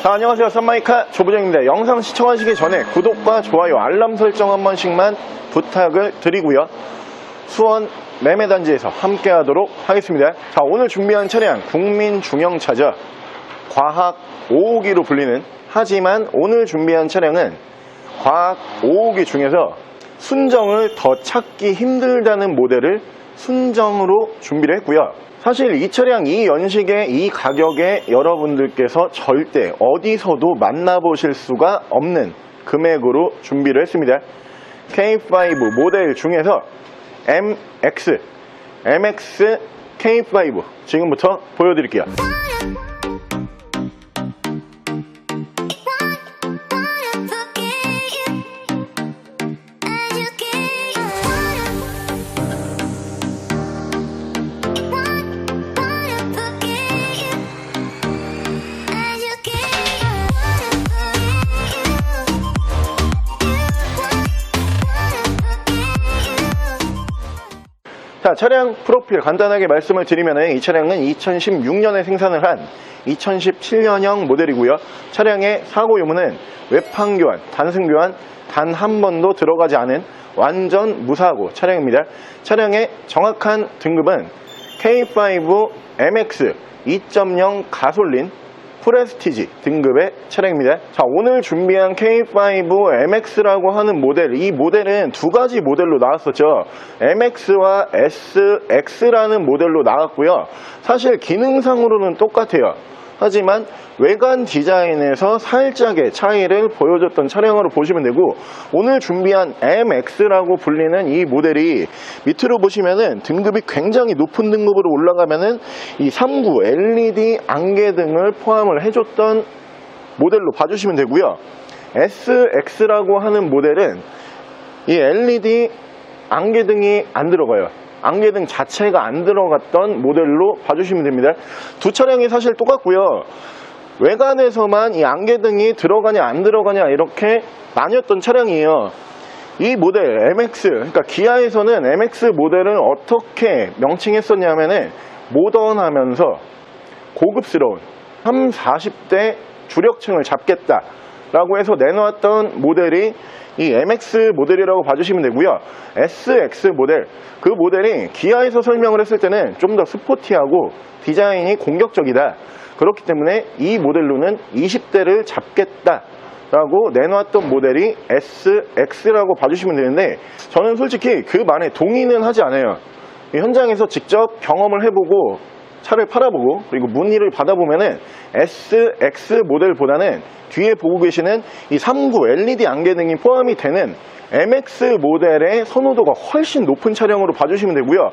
자, 안녕하세요. 썬마이카 조부정입니다. 영상 시청하시기 전에 구독과 좋아요, 알람 설정 한 번씩만 부탁을 드리고요. 수원 매매단지에서 함께 하도록 하겠습니다. 자, 오늘 준비한 차량 국민 중형차죠. 과학 5호기로 불리는, 하지만 오늘 준비한 차량은 과학 5호기 중에서 순정을 더 찾기 힘들다는 모델을 순정으로 준비를 했고요. 사실 이 차량, 이 연식에, 이 가격에 여러분들께서 절대 어디서도 만나보실 수가 없는 금액으로 준비를 했습니다. K5 모델 중에서 MX K5 지금부터 보여드릴게요. 자, 차량 프로필 간단하게 말씀을 드리면 이 차량은 2016년에 생산을 한 2017년형 모델이고요. 차량의 사고 유무는 외판 교환, 단순 교환 단 한 번도 들어가지 않은 완전 무사고 차량입니다. 차량의 정확한 등급은 K5 MX 2.0 가솔린 프레스티지 등급의 차량입니다. 자, 오늘 준비한 K5 MX라고 하는 모델, 이 모델은 두 가지 모델로 나왔었죠. MX와 SX라는 모델로 나왔고요. 사실 기능상으로는 똑같아요. 하지만 외관 디자인에서 살짝의 차이를 보여줬던 차량으로 보시면 되고, 오늘 준비한 MX라고 불리는 이 모델이 밑으로 보시면은 등급이 굉장히 높은 등급으로 올라가면은 이 3구 LED 안개등을 포함을 해줬던 모델로 봐주시면 되고요. SX라고 하는 모델은 이 LED 안개등이 안 들어가요. 안개등 자체가 안 들어갔던 모델로 봐주시면 됩니다. 두 차량이 사실 똑같고요. 외관에서만 이 안개등이 들어가냐 안 들어가냐 이렇게 나뉘었던 차량이에요. 이 모델 MX, 그러니까 기아에서는 MX 모델은 어떻게 명칭했었냐면은 모던하면서 고급스러운 30, 40대 주력층을 잡겠다 라고 해서 내놓았던 모델이 이 MX 모델이라고 봐주시면 되고요. SX 모델, 그 모델이 기아에서 설명을 했을 때는 좀 더 스포티하고 디자인이 공격적이다. 그렇기 때문에 이 모델로는 20대를 잡겠다 라고 내놓았던 모델이 SX라고 봐주시면 되는데, 저는 솔직히 그 말에 동의는 하지 않아요. 현장에서 직접 경험을 해보고 차를 팔아보고 그리고 문의를 받아보면은 SX 모델보다는 뒤에 보고 계시는 이 3구 LED 안개등이 포함이 되는 MX 모델의 선호도가 훨씬 높은 차량으로 봐주시면 되고요.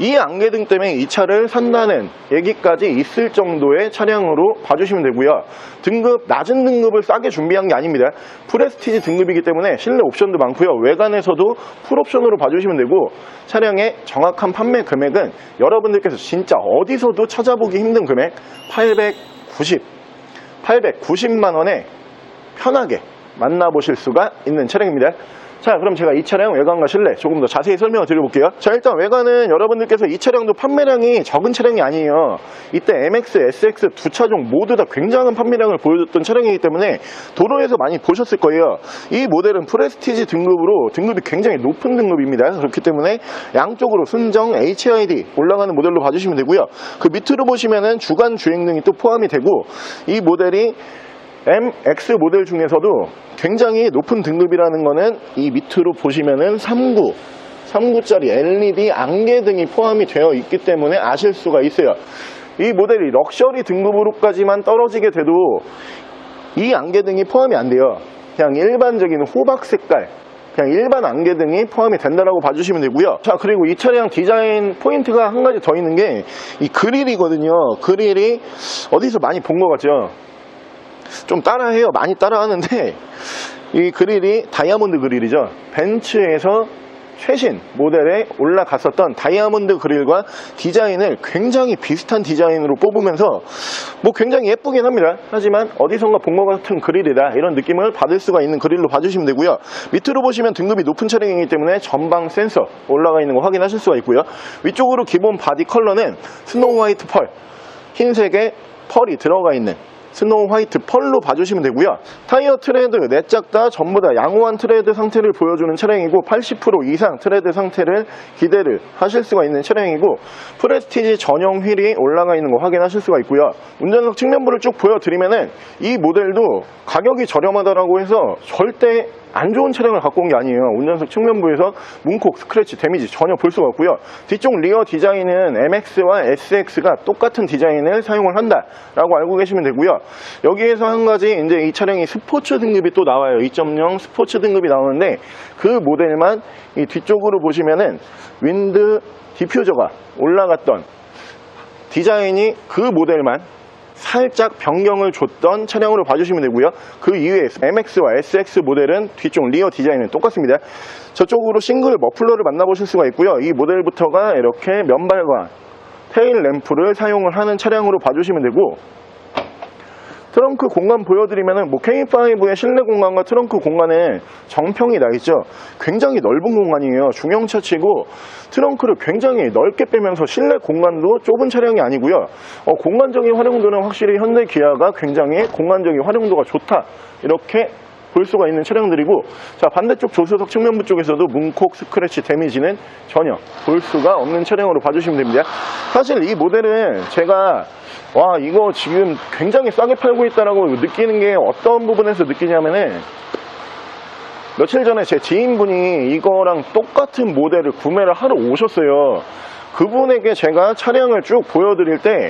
이 안개등 때문에 이 차를 산다는 얘기까지 있을 정도의 차량으로 봐주시면 되고요. 등급, 낮은 등급을 싸게 준비한 게 아닙니다. 프레스티지 등급이기 때문에 실내 옵션도 많고요. 외관에서도 풀옵션으로 봐주시면 되고, 차량의 정확한 판매 금액은 여러분들께서 진짜 어디서도 찾아보기 힘든 금액 890만 원에 편하게 만나보실 수가 있는 차량입니다. 자, 그럼 제가 이 차량 외관과 실내 조금 더 자세히 설명을 드려볼게요. 자, 일단 외관은 여러분들께서 이 차량도 판매량이 적은 차량이 아니에요. 이때 MX, SX 두 차종 모두 다 굉장한 판매량을 보여줬던 차량이기 때문에 도로에서 많이 보셨을 거예요. 이 모델은 프레스티지 등급으로 등급이 굉장히 높은 등급입니다. 그렇기 때문에 양쪽으로 순정 HID 올라가는 모델로 봐주시면 되고요. 그 밑으로 보시면은 주간 주행등이 또 포함이 되고, 이 모델이 MX 모델 중에서도 굉장히 높은 등급이라는 거는 이 밑으로 보시면은 3구짜리 LED 안개등이 포함이 되어 있기 때문에 아실 수가 있어요. 이 모델이 럭셔리 등급으로까지만 떨어지게 돼도 이 안개등이 포함이 안 돼요. 그냥 일반적인 호박 색깔, 그냥 일반 안개등이 포함이 된다라고 봐주시면 되고요. 자, 그리고 이 차량 디자인 포인트가 한 가지 더 있는 게 이 그릴이거든요. 그릴이 어디서 많이 본 것 같죠? 좀 따라해요. 많이 따라하는데 이 그릴이 다이아몬드 그릴이죠. 벤츠에서 최신 모델에 올라갔었던 다이아몬드 그릴과 디자인을 굉장히 비슷한 디자인으로 뽑으면서 뭐 굉장히 예쁘긴 합니다. 하지만 어디선가 본 것 같은 그릴이다, 이런 느낌을 받을 수가 있는 그릴로 봐주시면 되고요. 밑으로 보시면 등급이 높은 차량이기 때문에 전방 센서 올라가 있는 거 확인하실 수가 있고요. 위쪽으로 기본 바디 컬러는 스노우 화이트 펄, 흰색의 펄이 들어가 있는 스노우 화이트 펄로 봐주시면 되고요. 타이어 트레드 네 짝 다 전부 다 양호한 트레드 상태를 보여주는 차량이고 80% 이상 트레드 상태를 기대를 하실 수가 있는 차량이고 프레스티지 전용 휠이 올라가 있는 거 확인하실 수가 있고요. 운전석 측면부를 쭉 보여드리면은 이 모델도 가격이 저렴하다라고 해서 절대 안 좋은 차량을 갖고 온 게 아니에요. 운전석 측면부에서 문콕, 스크래치, 데미지 전혀 볼 수가 없고요. 뒤쪽 리어 디자인은 MX와 SX가 똑같은 디자인을 사용을 한다라고 알고 계시면 되고요. 여기에서 한 가지 이제 이 차량이 스포츠 등급이 또 나와요. 2.0 스포츠 등급이 나오는데 그 모델만 이 뒤쪽으로 보시면은 윈드 디퓨저가 올라갔던 디자인이 그 모델만 살짝 변경을 줬던 차량으로 봐주시면 되고요. 그 이외에 MX와 SX 모델은 뒤쪽 리어 디자인은 똑같습니다. 저쪽으로 싱글 머플러를 만나보실 수가 있고요. 이 모델부터가 이렇게 면발과 테일 램프를 사용을 하는 차량으로 봐주시면 되고, 트렁크 공간 보여드리면은 K5의 실내 공간과 트렁크 공간은 정평이 나 있죠. 굉장히 넓은 공간이에요. 중형차치고 트렁크를 굉장히 넓게 빼면서 실내 공간도 좁은 차량이 아니고요. 공간적인 활용도는 확실히 현대 기아가 굉장히 공간적인 활용도가 좋다, 이렇게 볼 수가 있는 차량들이고, 자 반대쪽 조수석 측면부 쪽에서도 문콕, 스크래치, 데미지는 전혀 볼 수가 없는 차량으로 봐주시면 됩니다. 사실 이 모델은 제가 와 이거 지금 굉장히 싸게 팔고 있다라고 느끼는 게 어떤 부분에서 느끼냐면은, 며칠 전에 제 지인분이 이거랑 똑같은 모델을 구매를 하러 오셨어요. 그분에게 제가 차량을 쭉 보여드릴 때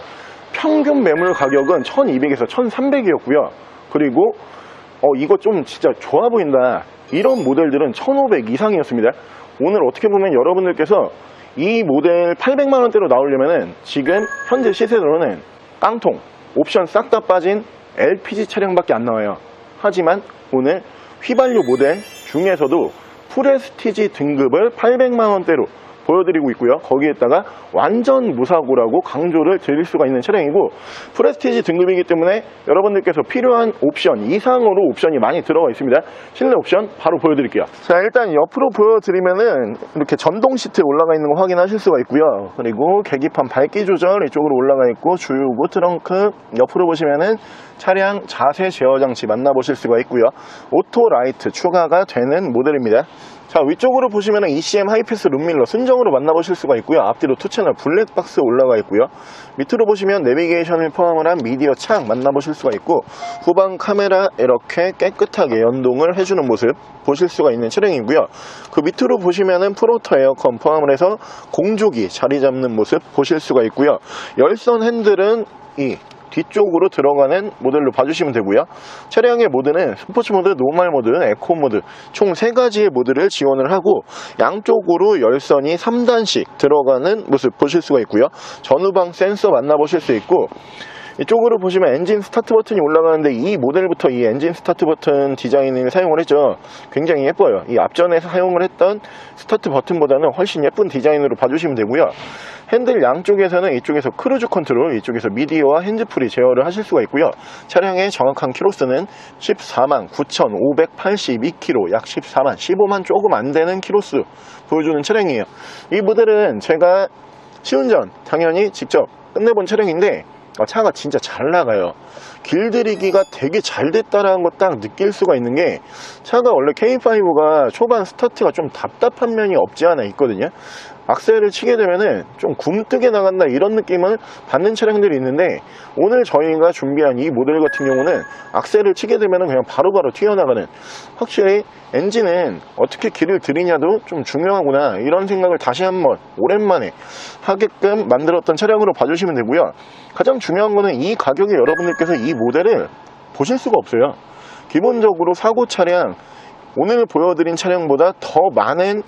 평균 매물 가격은 1200에서 1300이었고요 그리고 이거 좀 진짜 좋아 보인다, 이런 모델들은 1500 이상이었습니다. 오늘 어떻게 보면 여러분들께서 이 모델 800만원대로 나오려면은 지금 현재 시세로는 깡통, 옵션 싹 다 빠진 LPG 차량밖에 안 나와요. 하지만 오늘 휘발유 모델 중에서도 프레스티지 등급을 800만원대로 보여드리고 있고요. 거기에다가 완전 무사고라고 강조를 드릴 수가 있는 차량이고, 프레스티지 등급이기 때문에 여러분들께서 필요한 옵션 이상으로 옵션이 많이 들어가 있습니다. 실내 옵션 바로 보여드릴게요. 자 일단 옆으로 보여드리면은 이렇게 전동 시트 올라가 있는 거 확인하실 수가 있고요. 그리고 계기판 밝기 조절 이쪽으로 올라가 있고, 주유구, 트렁크 옆으로 보시면은 차량 자세 제어 장치 만나보실 수가 있고요. 오토 라이트 추가가 되는 모델입니다. 자 위쪽으로 보시면 ECM 하이패스 룸밀러 순정으로 만나보실 수가 있고요. 앞뒤로 2채널 블랙박스 올라가 있고요. 밑으로 보시면 내비게이션을 포함을 한 미디어 창 만나보실 수가 있고, 후방 카메라 이렇게 깨끗하게 연동을 해주는 모습 보실 수가 있는 차량이고요. 그 밑으로 보시면은 프로터 에어컨 포함을 해서 공조기 자리 잡는 모습 보실 수가 있고요. 열선 핸들은 이 뒤쪽으로 들어가는 모델로 봐주시면 되고요. 차량의 모드는 스포츠 모드, 노멀 모드, 에코 모드 총 3가지의 모드를 지원을 하고, 양쪽으로 열선이 3단씩 들어가는 모습 보실 수가 있고요. 전후방 센서 만나보실 수 있고, 이쪽으로 보시면 엔진 스타트 버튼이 올라가는데 이 모델부터 이 엔진 스타트 버튼 디자인을 사용을 했죠. 굉장히 예뻐요. 이 앞전에 사용을 했던 스타트 버튼보다는 훨씬 예쁜 디자인으로 봐주시면 되고요. 핸들 양쪽에서는 이쪽에서 크루즈 컨트롤, 이쪽에서 미디어와 핸즈프리 제어를 하실 수가 있고요. 차량의 정확한 키로수는 14만 9,582km, 약 14만, 15만 조금 안 되는 키로수 보여주는 차량이에요. 이 모델은 제가 시운전 당연히 직접 끝내본 차량인데 차가 진짜 잘 나가요. 길들이기가 되게 잘 됐다라는 거 딱 느낄 수가 있는 게, 차가 원래 K5가 초반 스타트가 좀 답답한 면이 없지 않아 있거든요. 악셀을 치게 되면은 좀 굼뜨게 나간다, 이런 느낌을 받는 차량들이 있는데, 오늘 저희가 준비한 이 모델 같은 경우는 악셀을 치게 되면은 그냥 바로바로 튀어나가는, 확실히 엔진은 어떻게 길을 들이냐도 좀 중요하구나, 이런 생각을 다시 한번 오랜만에 하게끔 만들었던 차량으로 봐주시면 되고요. 가장 중요한 거는 이 가격에 여러분들께서 이 모델을 보실 수가 없어요. 기본적으로 사고 차량, 오늘 보여드린 차량보다 더 많은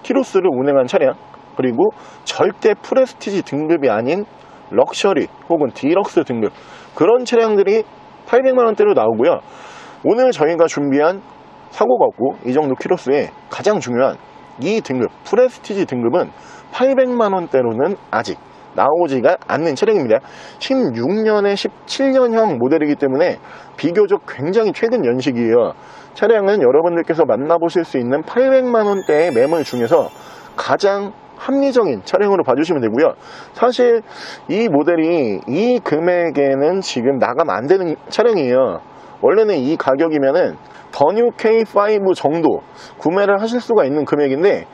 키로수를 운행한 차량, 그리고 절대 프레스티지 등급이 아닌 럭셔리 혹은 디럭스 등급, 그런 차량들이 800만원대로 나오고요. 오늘 저희가 준비한 사고가 없고 이 정도 키로수에 가장 중요한 이 등급, 프레스티지 등급은 800만원대로는 아직 나오지가 않는 차량입니다. 16년에 17년형 모델이기 때문에 비교적 굉장히 최근 연식이에요. 차량은 여러분들께서 만나보실 수 있는 800만원대의 매물 중에서 가장 합리적인 차량으로 봐주시면 되고요. 사실 이 모델이 이 금액에는 지금 나가면 안 되는 차량이에요. 원래는 이 가격이면은 더 뉴 K5 정도 구매를 하실 수가 있는 금액인데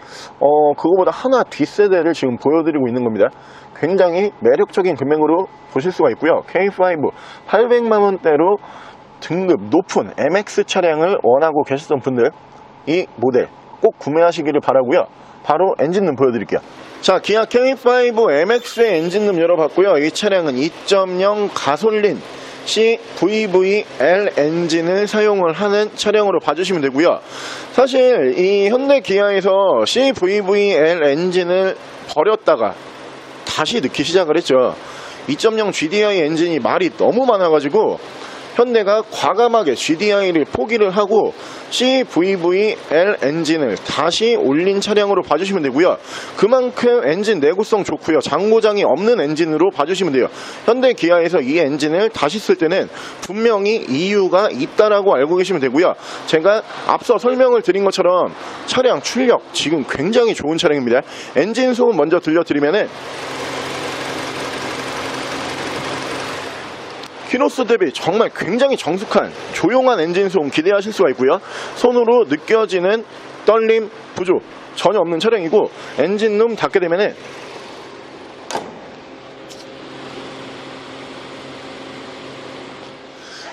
그거보다 하나 뒷세대를 지금 보여드리고 있는 겁니다. 굉장히 매력적인 금액으로 보실 수가 있고요. K5 800만원대로 등급 높은 MX 차량을 원하고 계셨던 분들 이 모델 꼭 구매하시기를 바라고요. 바로 엔진룸 보여드릴게요. 자, 기아 K5 MX의 엔진룸 열어봤고요. 이 차량은 2.0 가솔린 CVVL 엔진을 사용을 하는 차량으로 봐주시면 되고요. 사실 이 현대 기아에서 CVVL 엔진을 버렸다가 다시 넣기 시작을 했죠. 2.0 GDI 엔진이 말이 너무 많아가지고 현대가 과감하게 GDI를 포기를 하고 CVVL 엔진을 다시 올린 차량으로 봐주시면 되고요. 그만큼 엔진 내구성 좋고요. 장고장이 없는 엔진으로 봐주시면 돼요. 현대 기아에서 이 엔진을 다시 쓸 때는 분명히 이유가 있다라고 알고 계시면 되고요. 제가 앞서 설명을 드린 것처럼 차량 출력 지금 굉장히 좋은 차량입니다. 엔진 소음 먼저 들려드리면은 키로수 대비 정말 굉장히 정숙한 조용한 엔진 소음 기대하실 수가 있고요. 손으로 느껴지는 떨림 부조 전혀 없는 차량이고, 엔진룸 닫게 되면은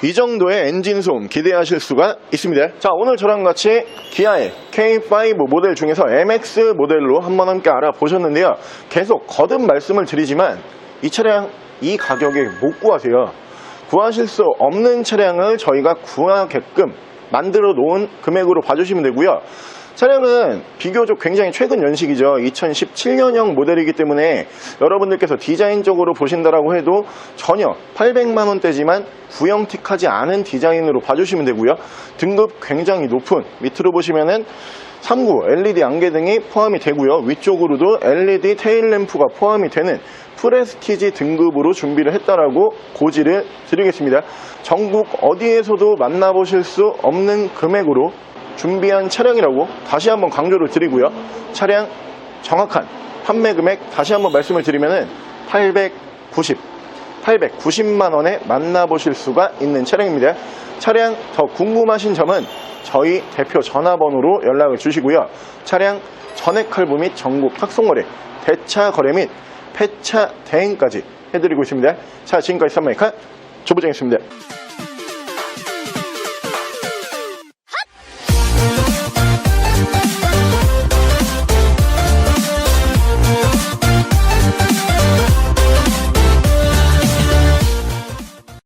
이 정도의 엔진 소음 기대하실 수가 있습니다. 자, 오늘 저랑 같이 기아의 K5 모델 중에서 MX 모델로 한번 함께 알아보셨는데요. 계속 거듭 말씀을 드리지만 이 차량 이 가격에 못 구하세요. 구하실 수 없는 차량을 저희가 구하게끔 만들어 놓은 금액으로 봐주시면 되고요. 차량은 비교적 굉장히 최근 연식이죠. 2017년형 모델이기 때문에 여러분들께서 디자인적으로 보신다라고 해도 전혀 800만원대지만 구형틱하지 않은 디자인으로 봐주시면 되고요. 등급 굉장히 높은, 밑으로 보시면은 3구 LED 안개등이 포함이 되고요. 위쪽으로도 LED 테일램프가 포함이 되는 프레스티지 등급으로 준비를 했다라고 고지를 드리겠습니다. 전국 어디에서도 만나보실 수 없는 금액으로 준비한 차량이라고 다시 한번 강조를 드리고요. 차량 정확한 판매 금액 다시 한번 말씀을 드리면은 890만원에 만나보실 수가 있는 차량입니다. 차량 더 궁금하신 점은 저희 대표 전화번호로 연락을 주시고요. 차량 전액 할부 및 전국 탁송거래, 대차 거래 및 폐차 대행까지 해드리고 있습니다. 자, 지금까지 썬마이카 조부장이었습니다.